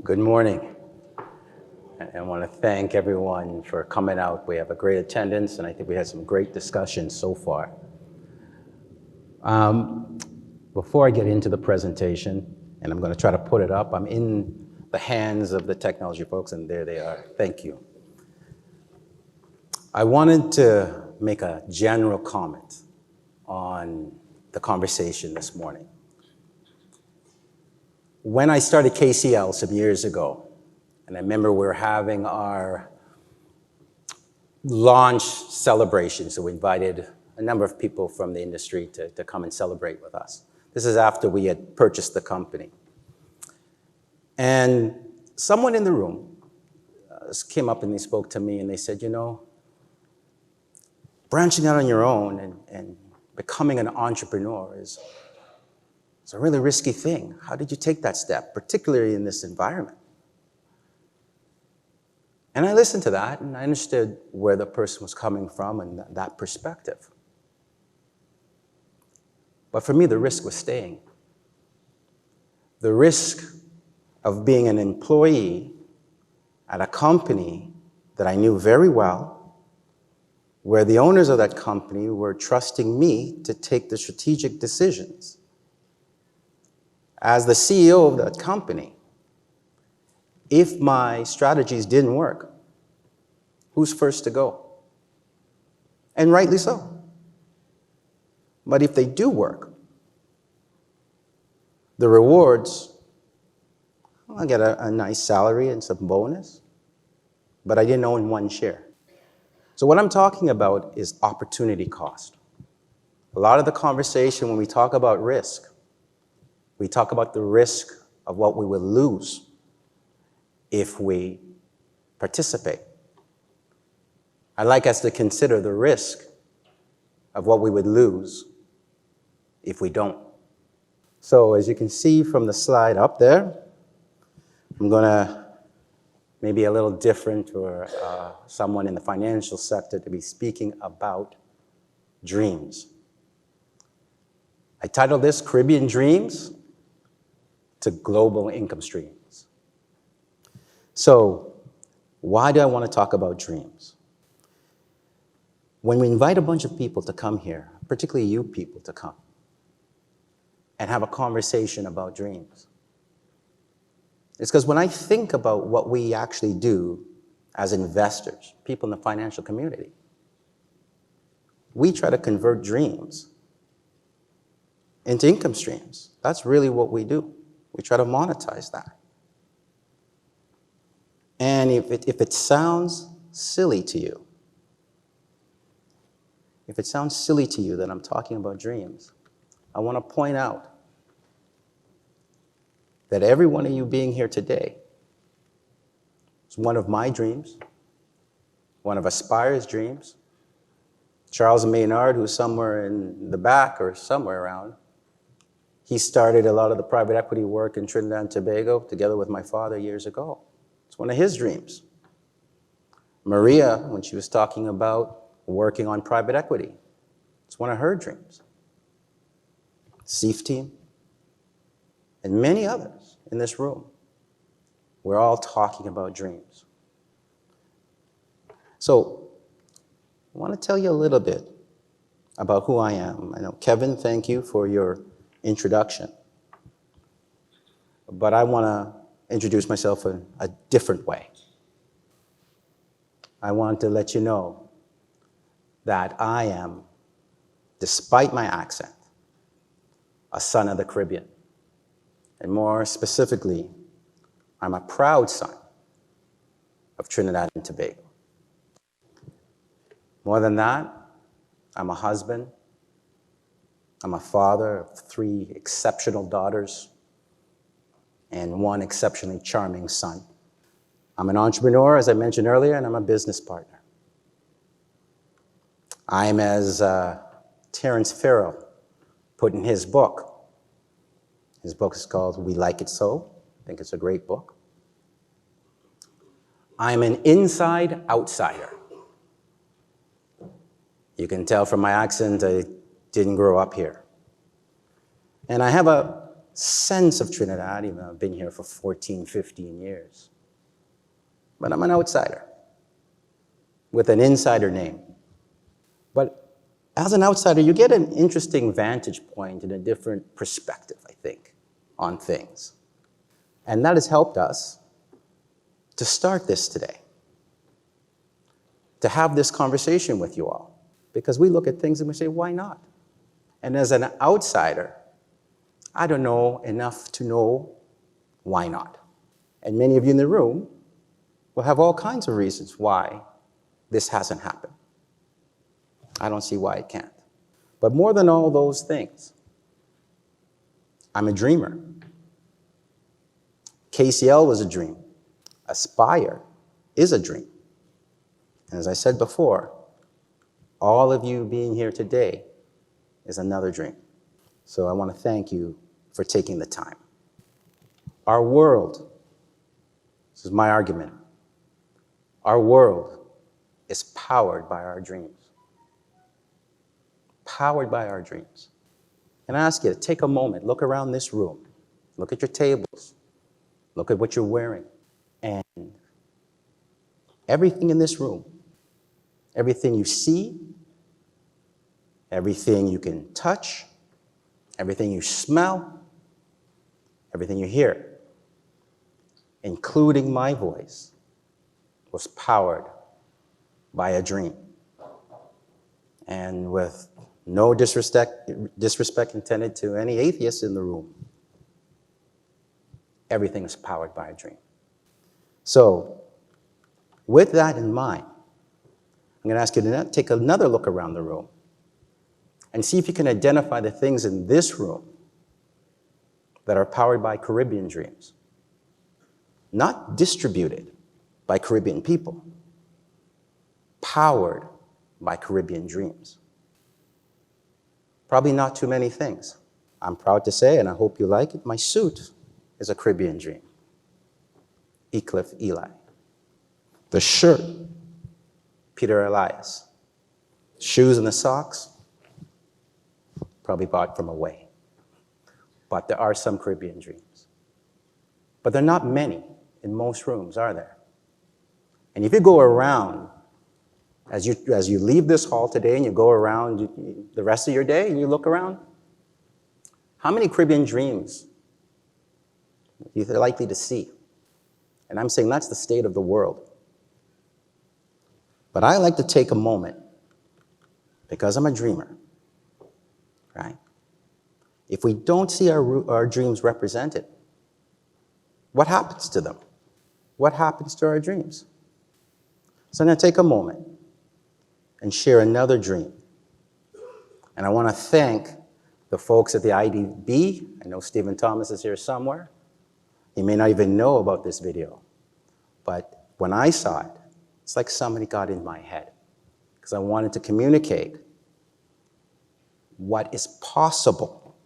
Good morning. I want to thank everyone for coming out. We have a great attendance, and I think we had some great discussions so far. Before I get into the presentation, and I'm going to try to put it up, I'm in the hands of the technology folks, and there they are. Thank you. I wanted to make a general comment on the conversation this morning. When I started KCL some years ago, and I remember we were having our launch celebration, so we invited a number of people from the industry to come and celebrate with us. This is after we had purchased the company. And someone in the room came up and they spoke to me and they said, you know, branching out on your own and becoming an entrepreneur is a really risky thing. How did you take that step, particularly in this environment? And I listened to that, and I understood where the person was coming from and that perspective. But for me, the risk was staying. The risk of being an employee at a company that I knew very well, where the owners of that company were trusting me to take the strategic decisions. As the CEO of that company, if my strategies didn't work, who's first to go? And rightly so. But if they do work, the rewards, I'll get a nice salary and some bonus, but I didn't own one share. So what I'm talking about is opportunity cost. A lot of the conversation when we talk about risk, we talk about the risk of what we will lose if we participate. I'd like us to consider the risk of what we would lose if we don't. So as you can see from the slide up there, I'm going to maybe a little different or someone in the financial sector to be speaking about dreams. I titled this Caribbean Dreams to Global Income Streams. So why do I want to talk about dreams? When we invite a bunch of people to come here, particularly you people to come, and have a conversation about dreams, it's because when I think about what we actually do as investors, people in the financial community, we try to convert dreams into income streams. That's really what we do. We try to monetize that. And if it sounds silly to you, that I'm talking about dreams, I want to point out that every one of you being here today is one of my dreams, one of Aspire's dreams. Charles Maynard, who's somewhere in the back or somewhere around, he started a lot of the private equity work in Trinidad and Tobago together with my father years ago. It's one of his dreams. Maria, when she was talking about working on private equity, it's one of her dreams. Seif team, and many others in this room. We're all talking about dreams. So I want to tell you a little bit about who I am. I know, Kevin, thank you for your introduction. But I want to introduce myself in a different way. I want to let you know that I am, despite my accent, a son of the Caribbean. And more specifically, I'm a proud son of Trinidad and Tobago. More than that, I'm a husband. I'm a father of 3 exceptional daughters and 1 exceptionally charming son. I'm an entrepreneur, as I mentioned earlier, and I'm a business partner. I'm, as Terence Farrell put in his book. His book is called We Like It So. I think it's a great book. I'm an inside outsider. You can tell from my accent I didn't grow up here. And I have a sense of Trinidad, even though I've been here for 14, 15 years. But I'm an outsider with an insider name. But as an outsider, you get an interesting vantage point and a different perspective, I think, on things. And that has helped us to start this today, to have this conversation with you all. Because we look at things and we say, why not? And as an outsider, I don't know enough to know why not. And many of you in the room will have all kinds of reasons why this hasn't happened. I don't see why it can't. But more than all those things, I'm a dreamer. KCL was a dream. Aspire is a dream. And as I said before, all of you being here today is another dream. So I want to thank you for taking the time. Our world, this is my argument, our world is powered by our dreams. Powered by our dreams. And I ask you to take a moment, look around this room, look at your tables, look at what you're wearing, and everything in this room, everything you see, everything you can touch, everything you smell, everything you hear, including my voice, was powered by a dream. And with no disrespect intended to any atheists in the room, everything is powered by a dream. So, with that in mind, I'm going to ask you to take another look around the room and see if you can identify the things in this room that are powered by Caribbean dreams. Not distributed by Caribbean people, powered by Caribbean dreams. Probably not too many things. I'm proud to say, and I hope you like it, my suit is a Caribbean dream. Eclipse Eli. The shirt, Peter Elias. Shoes and the socks, probably bought from away. But there are some Caribbean dreams. But there are not many in most rooms, are there? And if you go around, as you leave this hall today and you go around the rest of your day and you look around, how many Caribbean dreams you're likely to see? And I'm saying that's the state of the world. But I like to take a moment, because I'm a dreamer, right? If we don't see our dreams represented, what happens to them? What happens to our dreams? So I'm going to take a moment and share another dream. And I want to thank the folks at the IDB. I know Stephen Thomas is here somewhere. He may not even know about this video. But when I saw it, it's like somebody got in my head, because I wanted to communicate what is possible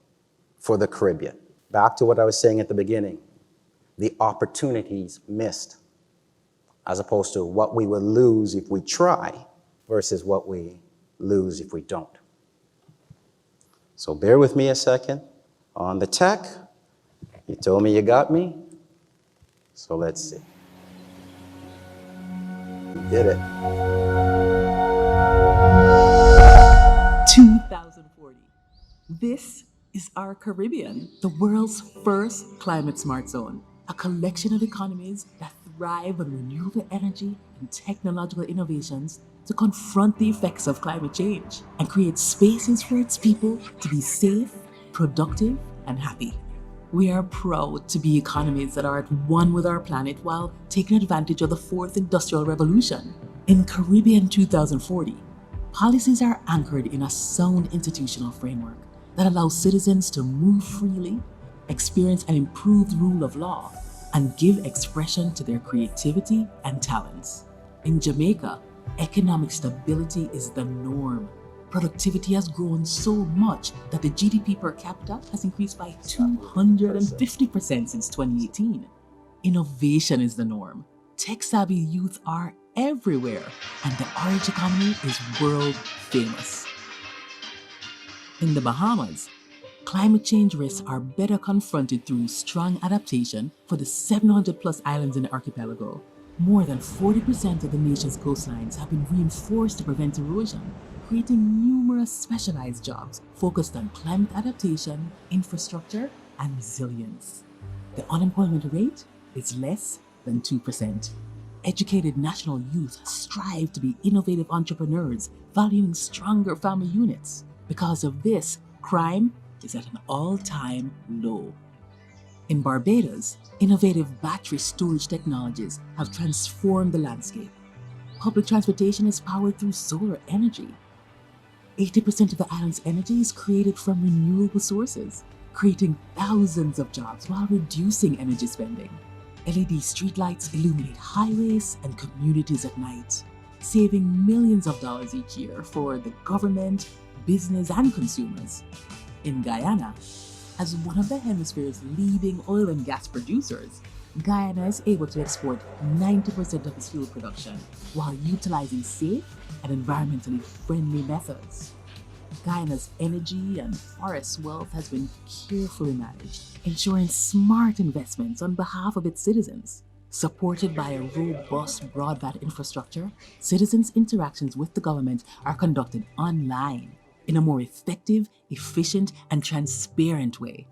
for the Caribbean. Back to what I was saying at the beginning, the opportunities missed, as opposed to what we will lose if we try versus what we lose if we don't. So bear with me a second. On the tech, you told me you got me, so let's see. You did it. 2040. This is our Caribbean, the world's first climate smart zone, a collection of economies that thrive on renewable energy and technological innovations to confront the effects of climate change and create spaces for its people to be safe, productive, and happy. We are proud to be economies that are at one with our planet while taking advantage of the fourth industrial revolution. In Caribbean 2040, policies are anchored in a sound institutional framework that allows citizens to move freely, experience an improved rule of law, and give expression to their creativity and talents. In Jamaica, economic stability is the norm. Productivity has grown so much that the GDP per capita has increased by 250% since 2018. Innovation is the norm. Tech-savvy youth are everywhere, and the orange economy is world famous. In the Bahamas, Climate change risks are better confronted through strong adaptation for the 700 plus islands in the archipelago. More than 40% of the nation's coastlines have been reinforced to prevent erosion, creating numerous specialized jobs focused on climate adaptation, infrastructure, and resilience. The unemployment rate is less than 2%. Educated national youth strive to be innovative entrepreneurs, valuing stronger family units. Because of this, crime is at an all-time low. In Barbados, innovative battery storage technologies have transformed the landscape. Public transportation is powered through solar energy. 80% of the island's energy is created from renewable sources, creating thousands of jobs while reducing energy spending. LED streetlights illuminate highways and communities at night, saving millions of dollars each year for the government, business, and consumers. In Guyana, as one of the hemisphere's leading oil and gas producers, Guyana is able to export 90% of its fuel production while utilizing safe and environmentally friendly methods. Guyana's energy and forest wealth has been carefully managed, ensuring smart investments on behalf of its citizens. Supported by a robust broadband infrastructure, citizens' interactions with the government are conducted online in a more effective, efficient, and transparent way.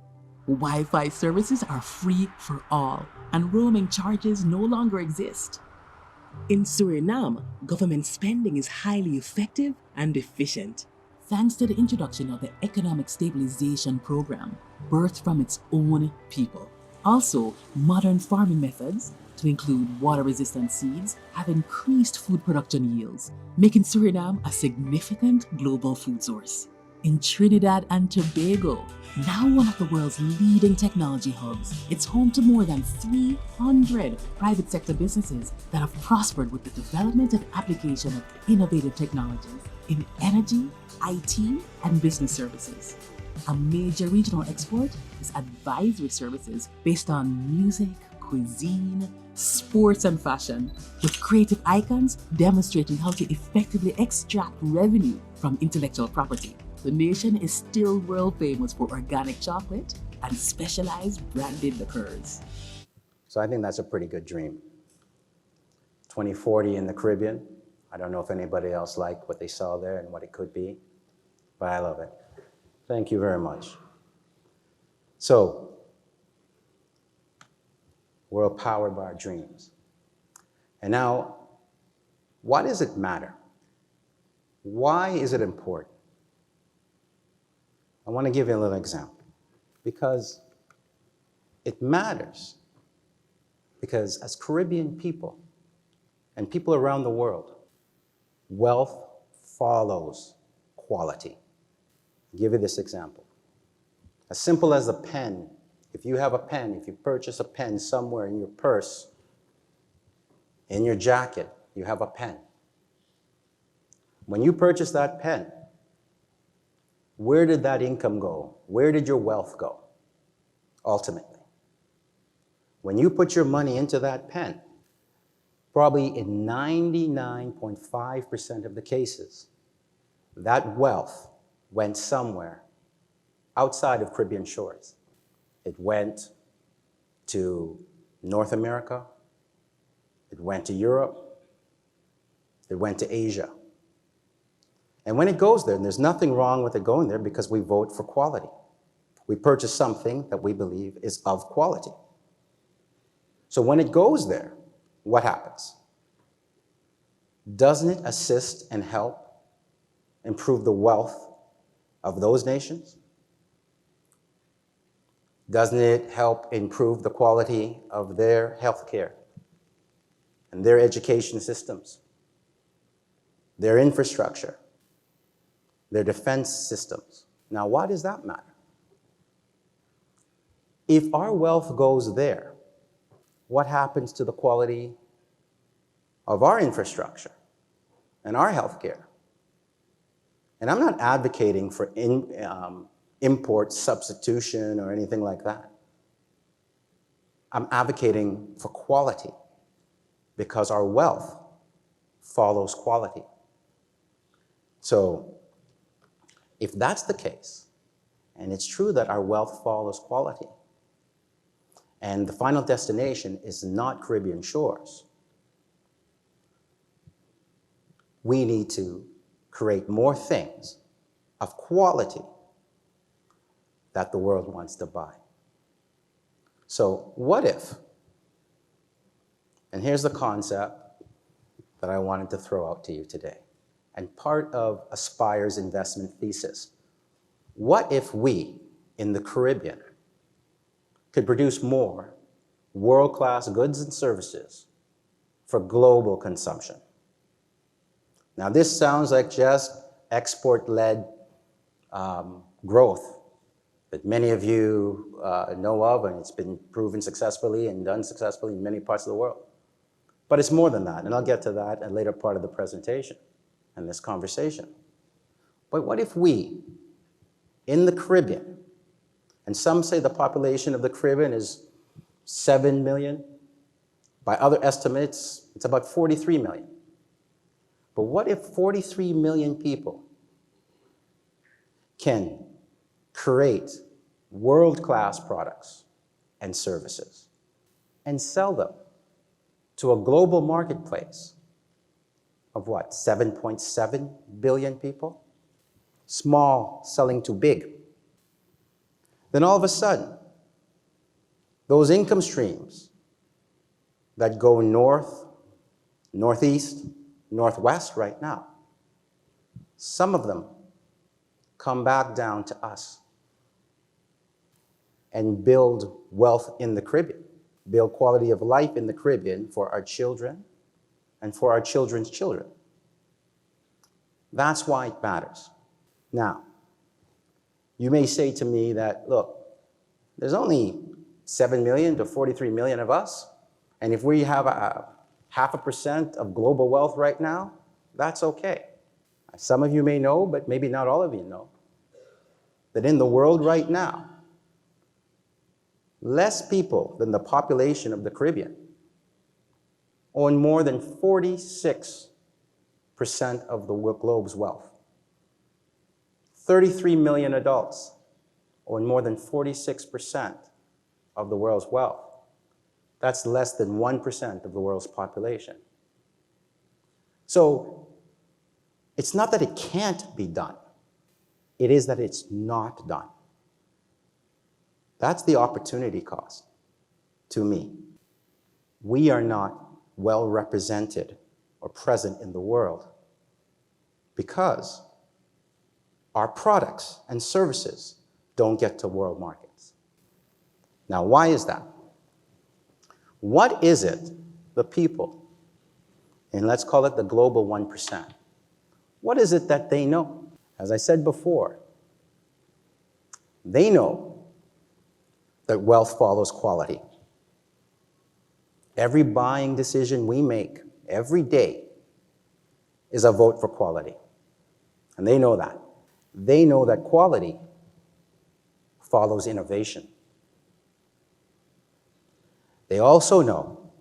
Wi-Fi services are free for all, and roaming charges no longer exist. In Suriname, government spending is highly effective and efficient, thanks to the introduction of the Economic Stabilization Program, birthed from its own people. Also, modern farming methods, to include water-resistant seeds, have increased food production yields, making Suriname a significant global food source. In Trinidad and Tobago, now one of the world's leading technology hubs, it's home to more than 300 private sector businesses that have prospered with the development and application of innovative technologies in energy, IT, and business services. A major regional export is advisory services based on music, cuisine, sports, and fashion, with creative icons demonstrating how to effectively extract revenue from intellectual property. The nation is still world famous for organic chocolate and specialized branded liqueurs. So I think that's a pretty good dream. 2040 in the Caribbean. I don't know if anybody else liked what they saw there and what it could be, but I love it. Thank you very much. So, we're powered by our dreams. And now, why does it matter? Why is it important? I want to give you a little example. Because it matters. Because as Caribbean people, and people around the world, wealth follows quality. I'll give you this example. As simple as a pen. If you have a pen, if you purchase a pen somewhere in your purse, in your jacket, you have a pen. When you purchase that pen, where did that income go? Where did your wealth go, ultimately? When you put your money into that pen, probably in 99.5% of the cases, that wealth went somewhere outside of Caribbean shores. It went to North America, it went to Europe, it went to Asia. And when it goes there, and there's nothing wrong with it going there because we vote for quality. We purchase something that we believe is of quality. So when it goes there, what happens? Doesn't it assist and help improve the wealth of those nations? Doesn't it help improve the quality of their healthcare and their education systems, their infrastructure, their defense systems? Now, why does that matter? If our wealth goes there, what happens to the quality of our infrastructure and our healthcare? And I'm not advocating for import substitution or anything like that. I'm advocating for quality because our wealth follows quality. So if that's the case, And it's true that our wealth follows quality. And the final destination is not Caribbean shores. We need to create more things of quality that the world wants to buy. So what if, and here's the concept that I wanted to throw out to you today, and part of Aspire's investment thesis. What if we, in the Caribbean, could produce more world-class goods and services for global consumption? Now, this sounds like just export-led growth that many of you know of, and it's been proven successfully and done successfully in many parts of the world. But it's more than that, and I'll get to that at a later part of the presentation and this conversation. But what if we, in the Caribbean, and some say the population of the Caribbean is 7 million. By other estimates, it's about 43 million. But what if 43 million people can create world-class products and services and sell them to a global marketplace of what, 7.7 billion people? Small selling to big. Then all of a sudden, those income streams that go north, northeast, northwest right now, some of them come back down to us and build wealth in the Caribbean, build quality of life in the Caribbean for our children and for our children's children. That's why it matters. Now, you may say to me that, look, there's only 7 million to 43 million of us, and if we have a 0.5% of global wealth right now, that's okay. Some of you may know, but maybe not all of you know, that in the world right now, less people than the population of the Caribbean own more than 46% of the globe's wealth. 33 million adults own more than 46% of the world's wealth. That's less than 1% of the world's population. So it's not that it can't be done. It is that it's not done. That's the opportunity cost to me. We are not well represented or present in the world because our products and services don't get to world markets. Now, why is that? What is it the people, and let's call it the global 1%, what is it that they know? As I said before, they know that wealth follows quality. Every buying decision we make every day is a vote for quality. And they know that. They know that quality follows innovation. They also know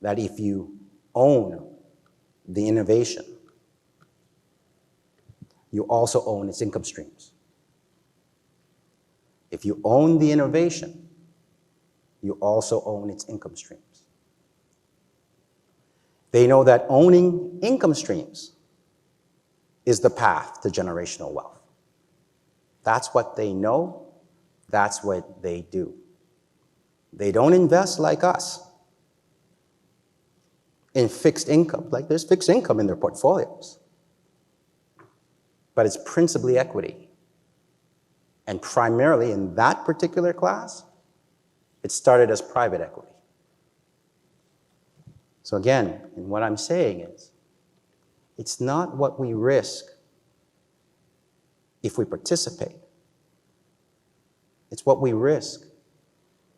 that if you own the innovation, you also own its income streams. If you own the innovation, you also own its income streams. They know that owning income streams is the path to generational wealth. That's what they know. That's what they do. They don't invest like us in fixed income. Like there's fixed income in their portfolios. But it's principally equity. And primarily in that particular class, it started as private equity. So again, and what I'm saying is, it's not what we risk if we participate. It's what we risk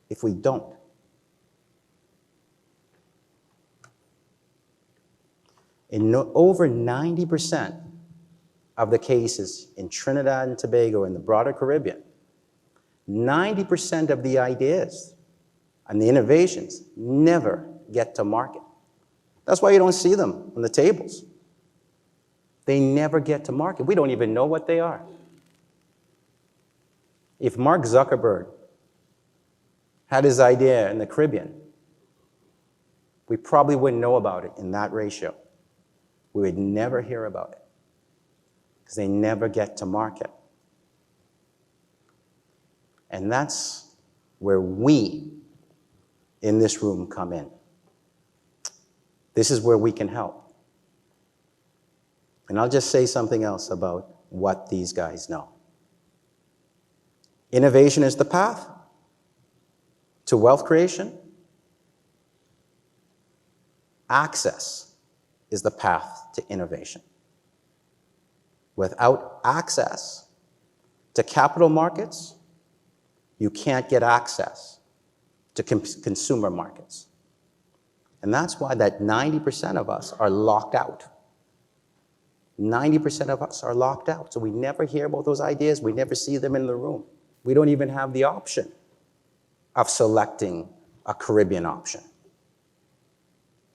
if we don't. In over 90% of the cases in Trinidad and Tobago and the broader Caribbean, 90% of the ideas and the innovations never get to market. That's why you don't see them on the tables. They never get to market. We don't even know what they are. If Mark Zuckerberg had his idea in the Caribbean, we probably wouldn't know about it in that ratio. We would never hear about it because they never get to market. And that's where we in this room come in. This is where we can help. And I'll just say something else about what these guys know. Innovation is the path to wealth creation. Access is the path to innovation. Without access to capital markets, you can't get access to consumer markets. And that's why that 90% of us are locked out. 90% of us are locked out. So we never hear about those ideas. We never see them in the room. We don't even have the option of selecting a Caribbean option.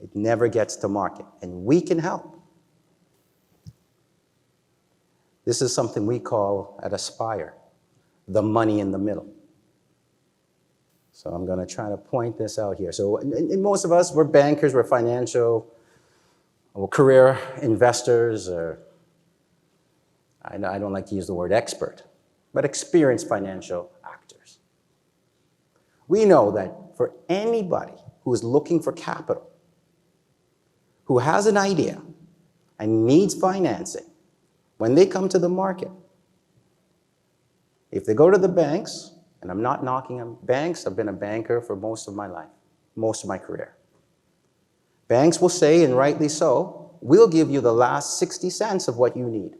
It never gets to market, and we can help. This is something we call at Aspire, the money in the middle. So I'm going to try to point this out here. So and most of us, we're bankers, we're financial, we're career investors, or I don't like to use the word expert, but experienced financial actors. We know that for anybody who is looking for capital, who has an idea and needs financing, when they come to the market, if they go to the banks, and I'm not knocking on banks, I've been a banker for most of my life, most of my career. Banks will say, and rightly so, we'll give you the last 60 cents of what you need.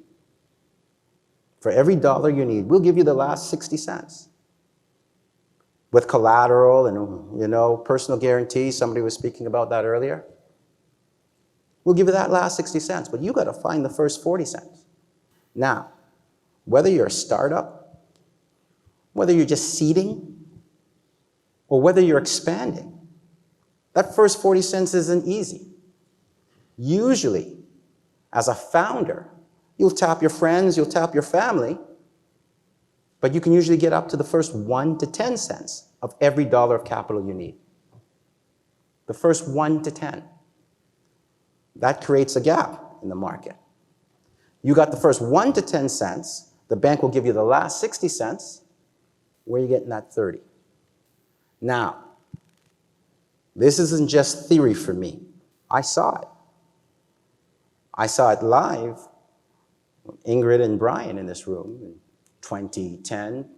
For every dollar you need, we'll give you the last 60 cents. With collateral and, personal guarantees, somebody was speaking about that earlier. We'll give you that last 60 cents, but you got to find the first 40 cents. Now, whether you're a startup, whether you're just seeding, or whether you're expanding, that first 40 cents isn't easy. Usually, as a founder, you'll tap your friends, you'll tap your family, but you can usually get up to the first 1 to 10 cents of every dollar of capital you need. The first 1 to 10. That creates a gap in the market. You got the first 1 to 10 cents, the bank will give you the last 60 cents, where are you getting that 30? Now, this isn't just theory for me. I saw it. I saw it live with Ingrid and Brian in this room in 2010.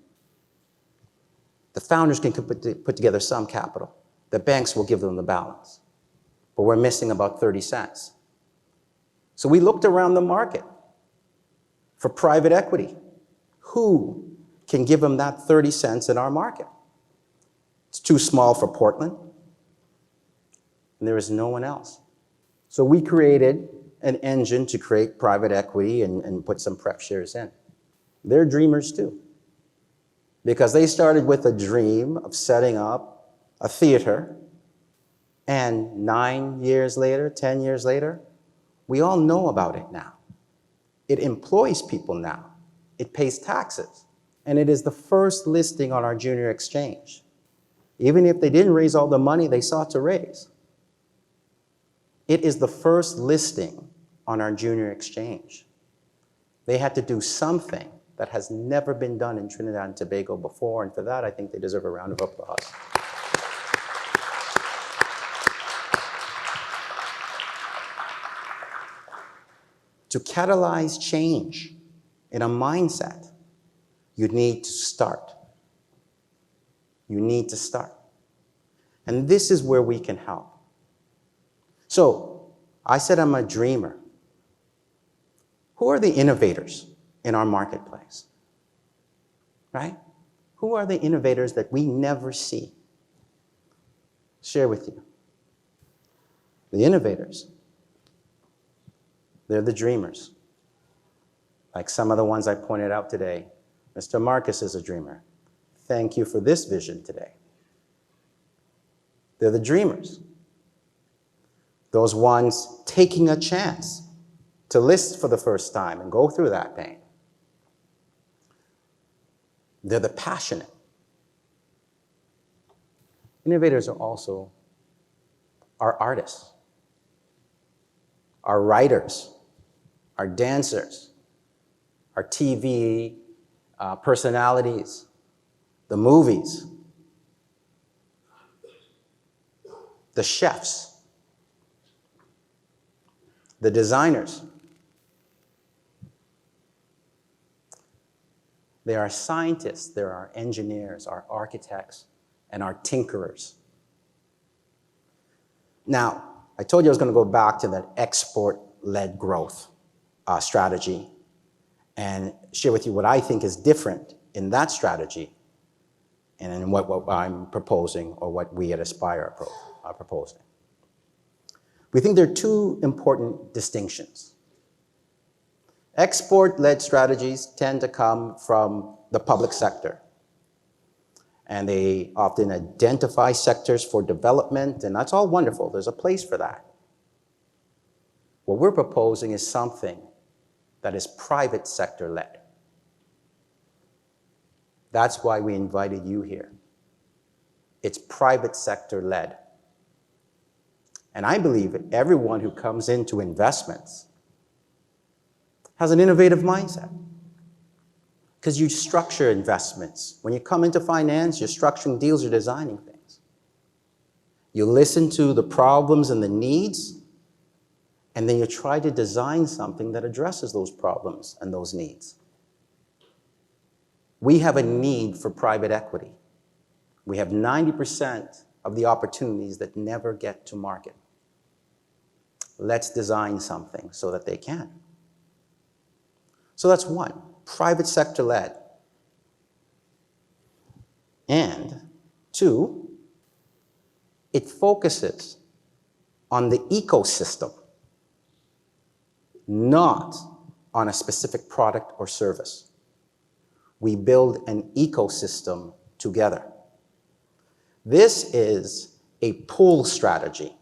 The founders can put together some capital. The banks will give them the balance. But we're missing about 30 cents. So we looked around the market for private equity. Who can give them that 30 cents in our market? It's too small for Portland, and there is no one else. So we created an engine to create private equity and put some pref shares in. They're dreamers too, because they started with a dream of setting up a theater, and 9 years later, 10 years later, we all know about it now. It employs people now. It pays taxes. And it is the first listing on our junior exchange. Even if they didn't raise all the money they sought to raise, it is the first listing on our junior exchange. They had to do something that has never been done in Trinidad and Tobago before, and for that, I think they deserve a round of applause. To catalyze change in a mindset, you need to start. You need to start. And this is where we can help. So, I said I'm a dreamer. Who are the innovators in our marketplace? Right? Who are the innovators that we never see? Share with you. The innovators. They're the dreamers. Like some of the ones I pointed out today. Mr. Marcus is a dreamer. Thank you for this vision today. They're the dreamers. Those ones taking a chance to list for the first time and go through that pain. They're the passionate. Innovators are also our artists, our writers, our dancers, our TV personalities, the movies, the chefs, the designers. There are scientists, there are engineers, our architects, and our tinkerers. Now, I told you I was going to go back to that export-led growth strategy and share with you what I think is different in that strategy and in what I'm proposing or what we at Aspire are proposing. We think there are two important distinctions. Export-led strategies tend to come from the public sector, and they often identify sectors for development, and that's all wonderful. There's a place for that. What we're proposing is something that is private sector-led. That's why we invited you here. It's private sector-led. And I believe that everyone who comes into investments has an innovative mindset. Because you structure investments. When you come into finance, you're structuring deals, you're designing things. You listen to the problems and the needs, and then you try to design something that addresses those problems and those needs. We have a need for private equity. We have 90% of the opportunities that never get to market. Let's design something so that they can. So that's one, private sector led. And two, it focuses on the ecosystem, not on a specific product or service. We build an ecosystem together. This is a pull strategy.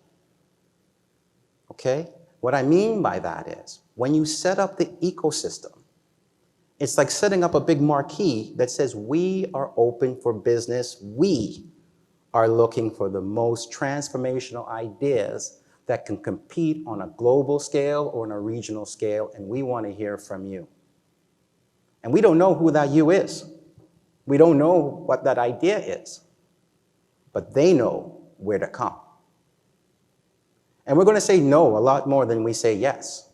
Okay? What I mean by that is, when you set up the ecosystem, it's like setting up a big marquee that says, we are open for business. We are looking for the most transformational ideas that can compete on a global scale or on a regional scale, and we want to hear from you. And we don't know who that you is. We don't know what that idea is, but they know where to come. And we're going to say no a lot more than we say yes.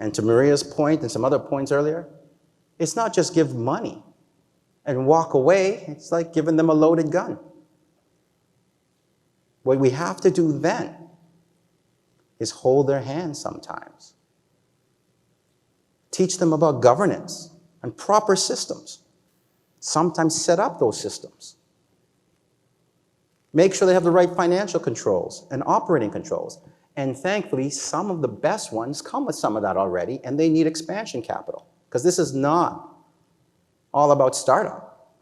And to Maria's point and some other points earlier, it's not just give money and walk away. It's like giving them a loaded gun. What we have to do then is hold their hand sometimes. Teach them about governance and proper systems. Sometimes set up those systems. Make sure they have the right financial controls and operating controls. And thankfully, some of the best ones come with some of that already, and they need expansion capital. Because this is not all about startup.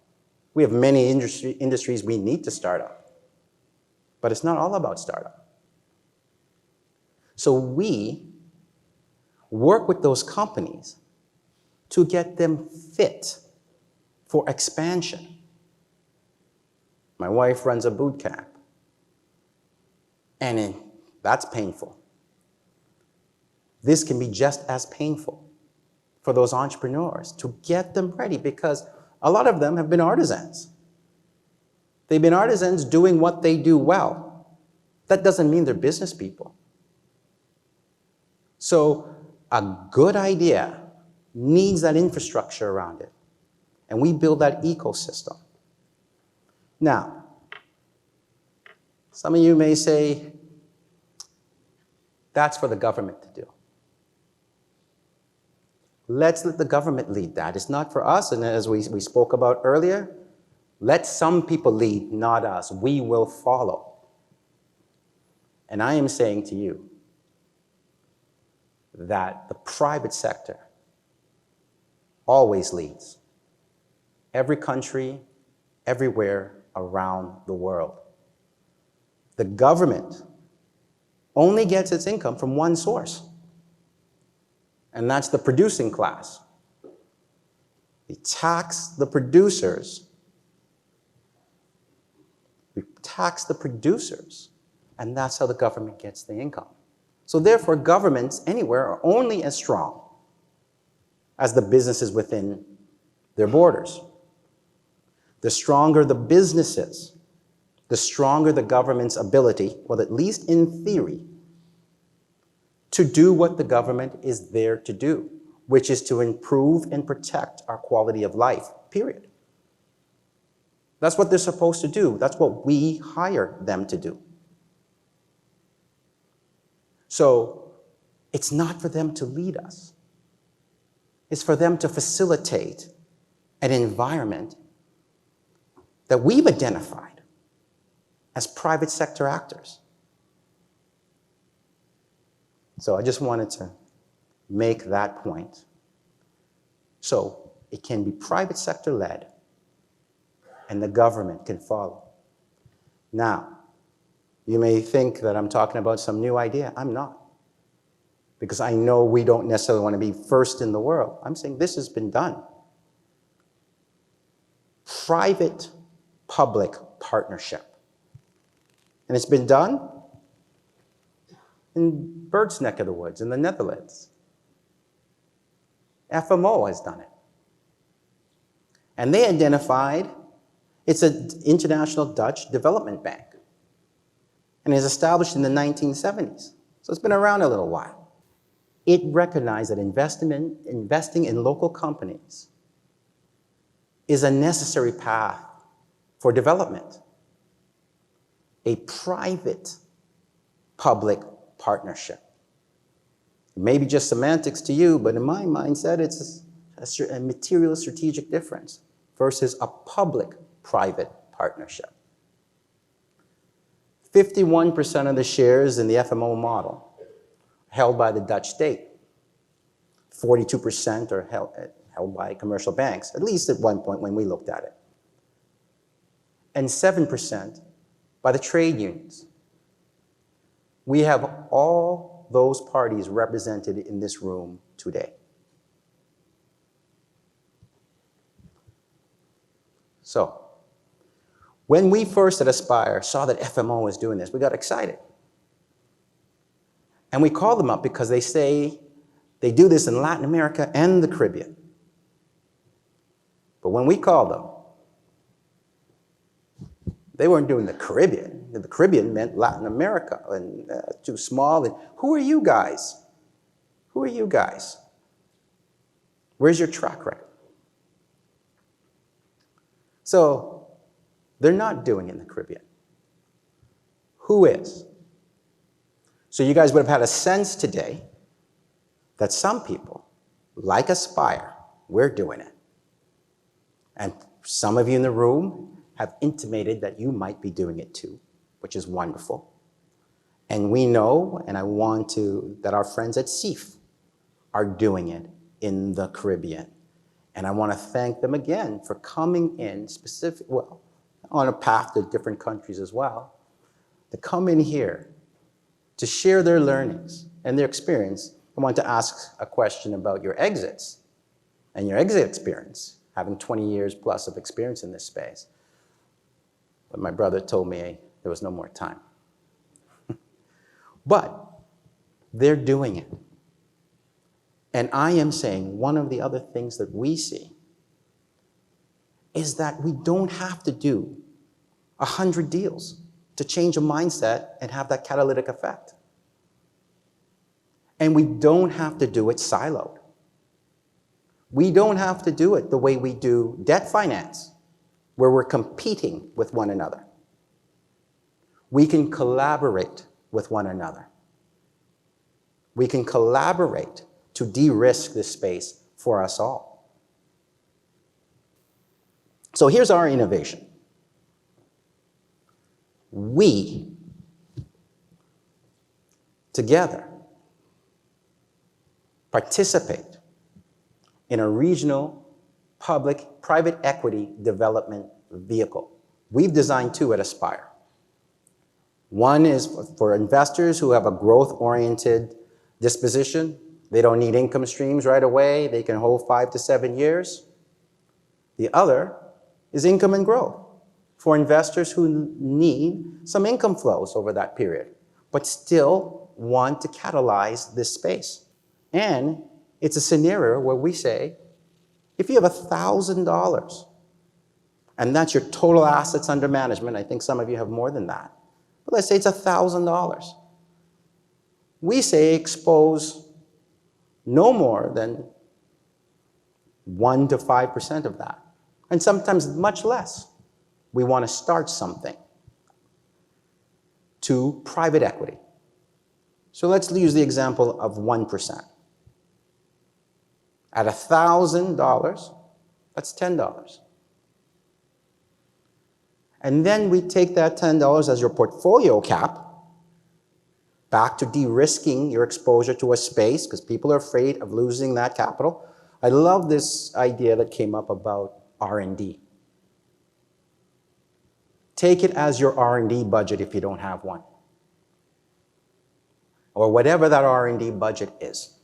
We have many industries we need to start up. But it's not all about startup. So we work with those companies to get them fit for expansion. My wife runs a boot camp, and that's painful. This can be just as painful for those entrepreneurs to get them ready, because a lot of them have been artisans. They've been artisans doing what they do well. That doesn't mean they're business people. So a good idea needs that infrastructure around it, and we build that ecosystem. Now, some of you may say, that's for the government to do. Let's let the government lead that. It's not for us, and as we spoke about earlier, let some people lead, not us. We will follow. And I am saying to you that the private sector always leads. Every country, everywhere around the world. The government only gets its income from one source, and that's the producing class. We tax the producers. We tax the producers, and that's how the government gets the income. So therefore, governments anywhere are only as strong as the businesses within their borders. The stronger the businesses, the stronger the government's ability, well, at least in theory, to do what the government is there to do, which is to improve and protect our quality of life, period. That's what they're supposed to do. That's what we hire them to do. So it's not for them to lead us. It's for them to facilitate an environment that we've identified as private sector actors. So I just wanted to make that point. So it can be private sector led, and the government can follow. Now, you may think that I'm talking about some new idea. I'm not. Because I know we don't necessarily want to be first in the world. I'm saying this has been done. Private-public partnership. And it's been done in Bert's neck of the woods, in the Netherlands. FMO has done it. And they identified, it's an international Dutch development bank. And it was established in the 1970s. So it's been around a little while. It recognized that investing in local companies is a necessary path for development. A private-public partnership. It may be just semantics to you, but in my mindset, it's a material strategic difference versus a public-private partnership. 51% of the shares in the FMO model held by the Dutch state. 42% are held by commercial banks, at least at one point when we looked at it. And 7% by the trade unions. We have all those parties represented in this room today. So, when we first at Aspire saw that FMO was doing this, we got excited. And we called them up because they say they do this in Latin America and the Caribbean. But when we called them, they weren't doing the Caribbean. The Caribbean meant Latin America, and too small. And who are you guys? Who are you guys? Where's your track record? So they're not doing it in the Caribbean. Who is? So you guys would have had a sense today that some people, like Aspire, we're doing it. And some of you in the room have intimated that you might be doing it too, which is wonderful. And we know, and I want to, that our friends at CEIF are doing it in the Caribbean. And I want to thank them again for coming in on a path to different countries as well, to come in here to share their learnings and their experience. I want to ask a question about your exits and your exit experience, having 20 years plus of experience in this space. But my brother told me there was no more time. But they're doing it. And I am saying one of the other things that we see is that we don't have to do 100 deals to change a mindset and have that catalytic effect. And we don't have to do it siloed. We don't have to do it the way we do debt finance, where we're competing with one another. We can collaborate with one another. We can collaborate to de-risk this space for us all. So here's our innovation. We, together, participate in a regional private equity development vehicle. We've designed two at Aspire. One is for investors who have a growth-oriented disposition. They don't need income streams right away. They can hold 5 to 7 years. The other is income and growth for investors who need some income flows over that period, but still want to catalyze this space. And it's a scenario where we say, if you have $1,000, and that's your total assets under management, I think some of you have more than that, but let's say it's $1,000. We say expose no more than 1 to 5% of that, and sometimes much less. We want to start something to private equity. So let's use the example of 1%. At $1,000, that's $10. And then we take that $10 as your portfolio cap, back to de-risking your exposure to a space, because people are afraid of losing that capital. I love this idea that came up about R&D. Take it as your R&D budget if you don't have one, or whatever that R&D budget is.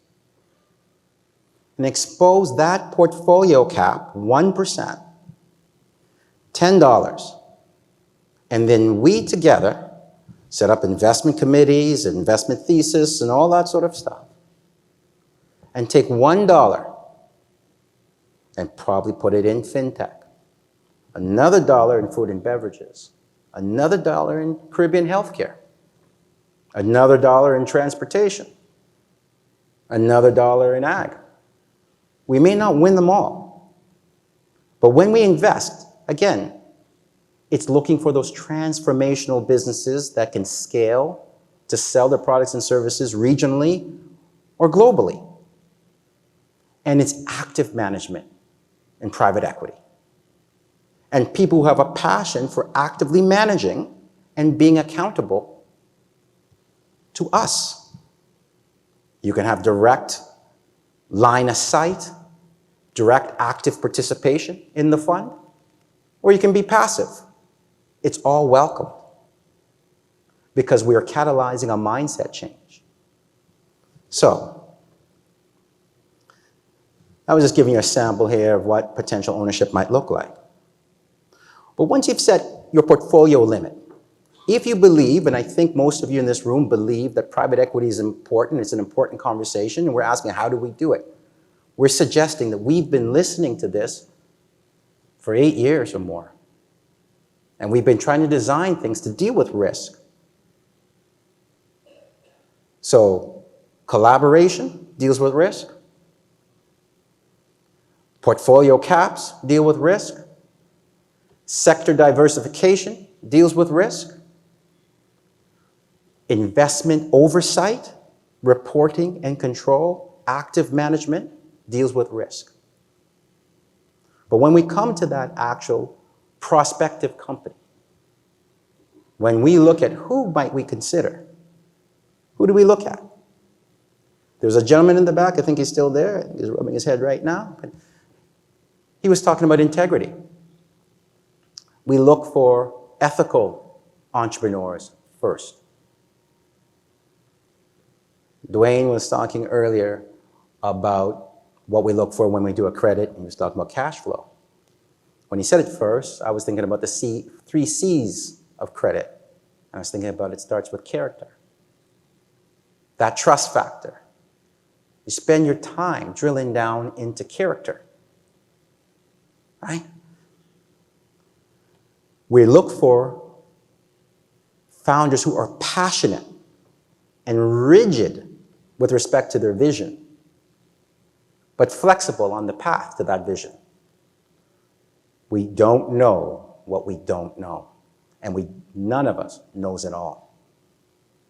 And expose that portfolio cap, 1%, $10. And then we together set up investment committees, investment thesis, and all that sort of stuff. And take $1 and probably put it in fintech. Another $1 in food and beverages. Another $1 in Caribbean healthcare. Another $1 in transportation. Another $1 in ag. We may not win them all. But when we invest, again, it's looking for those transformational businesses that can scale to sell their products and services regionally or globally. And it's active management in private equity. And people who have a passion for actively managing and being accountable to us. You can have direct line of sight, direct active participation in the fund, or you can be passive. It's all welcome because we are catalyzing a mindset change. So, I was just giving you a sample here of what potential ownership might look like. But once you've set your portfolio limit, if you believe, and I think most of you in this room believe that private equity is important, it's an important conversation, and we're asking how do we do it? We're suggesting that we've been listening to this for 8 years or more. And we've been trying to design things to deal with risk. So, collaboration deals with risk. Portfolio caps deal with risk. Sector diversification deals with risk. Investment oversight, reporting and control, active management deals with risk. But when we come to that actual prospective company, when we look at who might we consider, who do we look at? There's a gentleman in the back, I think he's still there, I think he's rubbing his head right now, but he was talking about integrity. We look for ethical entrepreneurs first. Dwayne was talking earlier about what we look for when we do a credit, and he was talking about cash flow. When he said it first, I was thinking about the 3 C's of credit. I was thinking about it starts with character. That trust factor. You spend your time drilling down into character. Right? We look for founders who are passionate and rigid with respect to their vision, but flexible on the path to that vision. We don't know what we don't know. And none of us knows it all.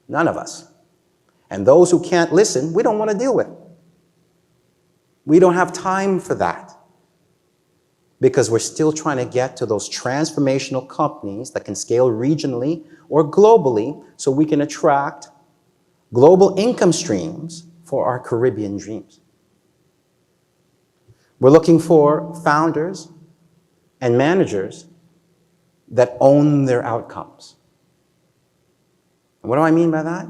None of us. And those who can't listen, we don't want to deal with. We don't have time for that. Because we're still trying to get to those transformational companies that can scale regionally or globally so we can attract global income streams for our Caribbean dreams. We're looking for founders and managers that own their outcomes. And what do I mean by that?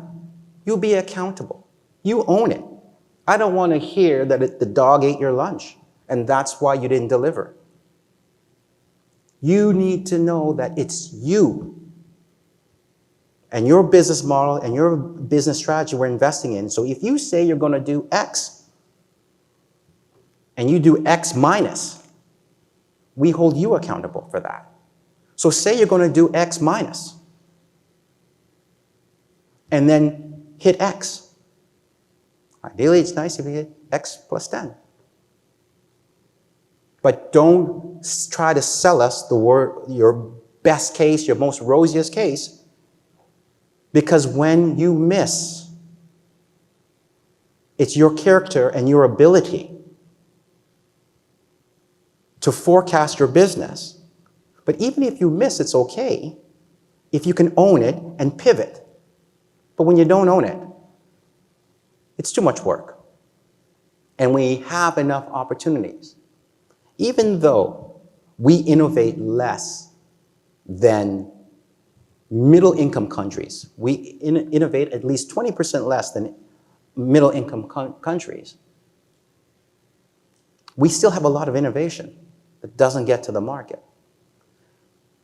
You be accountable. You own it. I don't want to hear that the dog ate your lunch and that's why you didn't deliver. You need to know that it's you and your business model and your business strategy we're investing in. So if you say you're going to do X and you do X minus, we hold you accountable for that. So say you're going to do X minus and then hit X. Ideally, it's nice if you hit X plus 10. But don't try to sell us your best case, your most rosiest case, because when you miss, it's your character and your ability to forecast your business. But even if you miss, it's okay if you can own it and pivot. But when you don't own it, it's too much work. And we have enough opportunities. Even though we innovate less than middle-income countries, we innovate at least 20% less than middle-income countries, we still have a lot of innovation that doesn't get to the market.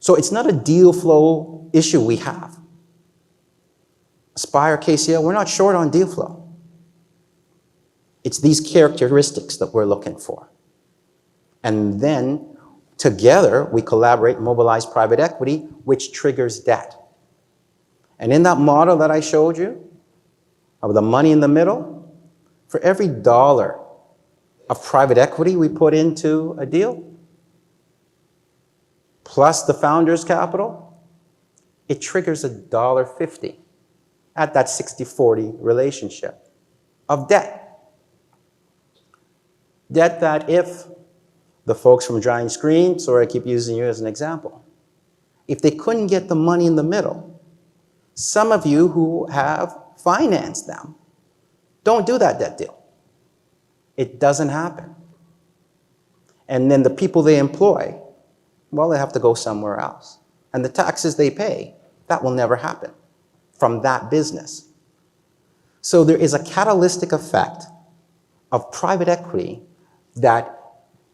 So it's not a deal flow issue we have. Aspire, KCL, we're not short on deal flow. It's these characteristics that we're looking for. And then together we collaborate, mobilize private equity, which triggers debt. And in that model that I showed you, of the money in the middle, for every dollar of private equity we put into a deal, plus the founder's capital, it triggers $1.50 at that 60-40 relationship of debt. Debt that if the folks from Giant Screen, sorry I keep using you as an example, if they couldn't get the money in the middle, some of you who have financed them, don't do that debt deal. It doesn't happen. And then the people they employ, well, they have to go somewhere else. And the taxes they pay, that will never happen from that business. So there is a catalytic effect of private equity that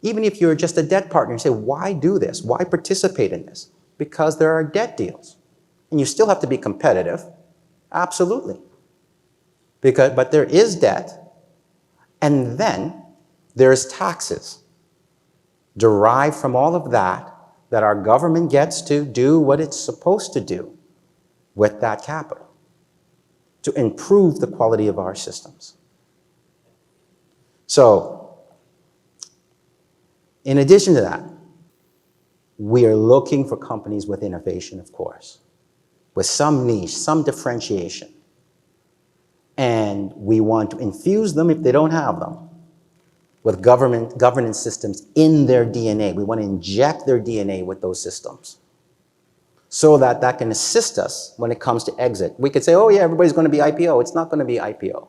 even if you're just a debt partner, you say, why do this? Why participate in this? Because there are debt deals. And you still have to be competitive, absolutely. But there is debt, and then there's taxes derived from all of that our government gets to do what it's supposed to do with that capital to improve the quality of our systems. So, in addition to that, we are looking for companies with innovation, of course, with some niche, some differentiation. And we want to infuse them, if they don't have them, with governance systems in their DNA. We want to inject their DNA with those systems so that that can assist us when it comes to exit. We could say, oh yeah, everybody's going to be IPO. It's not going to be IPO.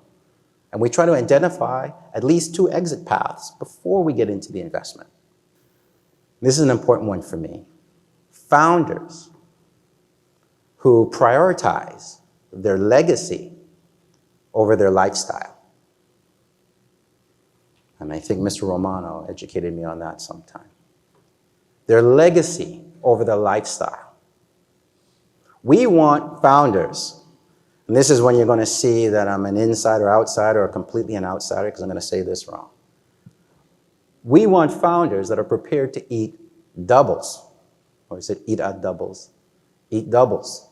And we try to identify at least 2 exit paths before we get into the investment. This is an important one for me. Founders who prioritize their legacy over their lifestyle. And I think Mr. Romano educated me on that sometime. Their legacy over their lifestyle. We want founders, and this is when you're going to see that I'm an insider, outsider, or completely an outsider, because I'm going to say this wrong. We want founders that are prepared to eat doubles. Or is it eat at doubles? Eat doubles.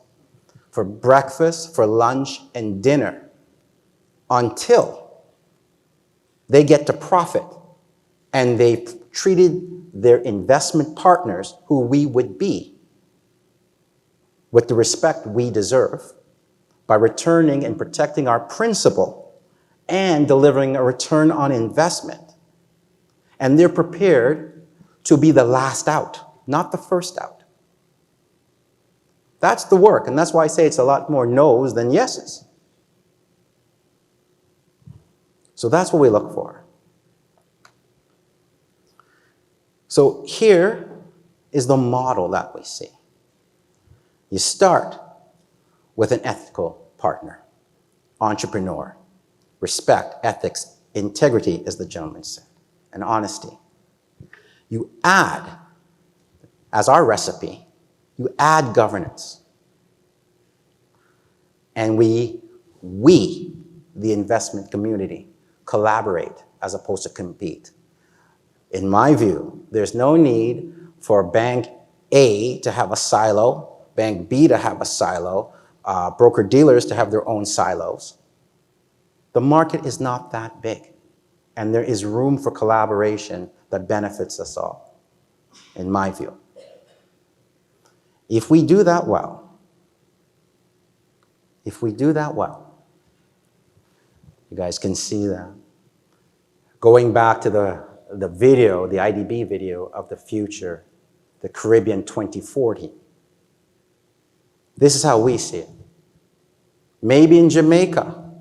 For breakfast, for lunch, and dinner, until they get to profit and they've treated their investment partners, who we would be, with the respect we deserve, by returning and protecting our principal and delivering a return on investment. And they're prepared to be the last out, not the first out. That's the work, and that's why I say it's a lot more no's than yeses. So that's what we look for. So here is the model that we see. You start with an ethical partner, entrepreneur, respect, ethics, integrity, as the gentleman said, and honesty. You add as our recipe, you add governance. And we, the investment community, collaborate as opposed to compete. In my view, there's no need for Bank A to have a silo, Bank B to have a silo, broker-dealers to have their own silos. The market is not that big, and there is room for collaboration that benefits us all, in my view. If we do that well, you guys can see that. Going back to the video, the IDB video of the future, the Caribbean 2040. This is how we see it. Maybe in Jamaica,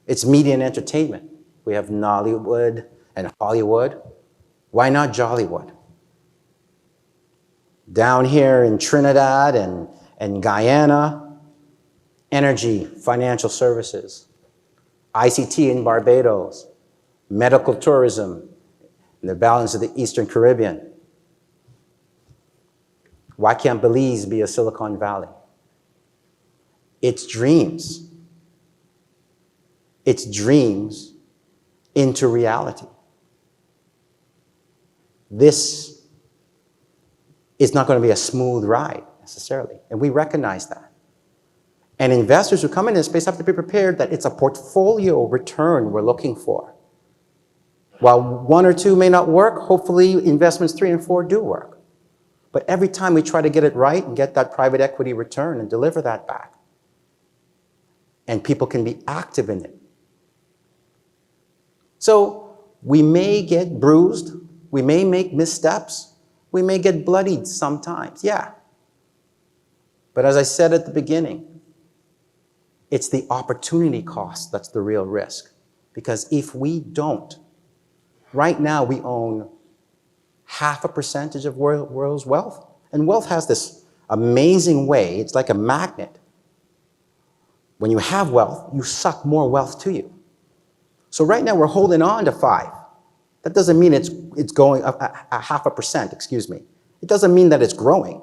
it's media and entertainment. We have Nollywood and Hollywood. Why not Jollywood? Down here in Trinidad and Guyana, energy, financial services. ICT in Barbados, medical tourism in the balance of the Eastern Caribbean. Why can't Belize be a Silicon Valley? It's dreams. It's dreams into reality. This is not going to be a smooth ride necessarily, and we recognize that. And investors who come in this space have to be prepared that it's a portfolio return we're looking for. While 1 or 2 may not work, hopefully investments 3 and 4 do work. But every time we try to get it right and get that private equity return and deliver that back, and people can be active in it. So we may get bruised, we may make missteps, we may get bloodied sometimes, yeah. But as I said at the beginning, it's the opportunity cost that's the real risk. Because if we don't, right now we own 0.5% of world's wealth. And wealth has this amazing way, it's like a magnet. When you have wealth, you suck more wealth to you. So right now we're holding on to 5. That doesn't mean it's going up 0.5%, excuse me. It doesn't mean that it's growing.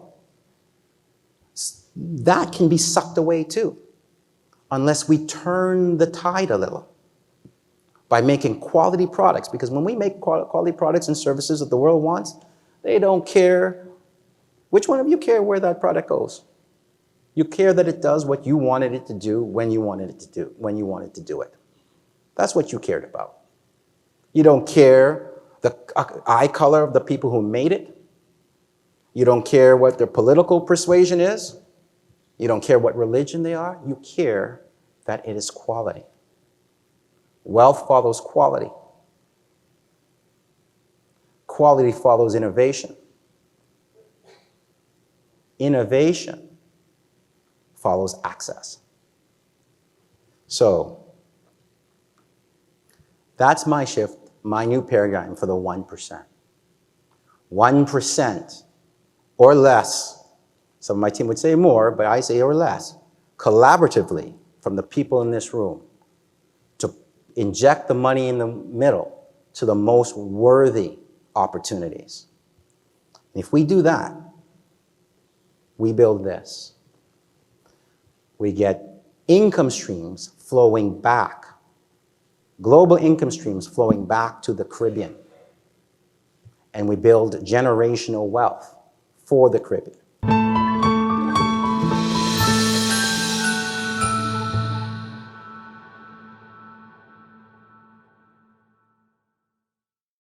That can be sucked away too, unless we turn the tide a little by making quality products. Because when we make quality products and services that the world wants, they don't care. Which one of you care where that product goes? You care that it does what you wanted it to do when you wanted it to do, when you wanted to do it. That's what you cared about. You don't care the eye color of the people who made it. You don't care what their political persuasion is. You don't care what religion they are. You care that it is quality. Wealth follows quality. Quality follows innovation. Innovation follows access. So that's my shift, my new paradigm for the 1%. 1% or less. Some of my team would say more, but I say or less. Collaboratively from the people in this room to inject the money in the middle to the most worthy opportunities. If we do that, we build this. We get income streams flowing back, global income streams flowing back to the Caribbean. And we build generational wealth for the Caribbean.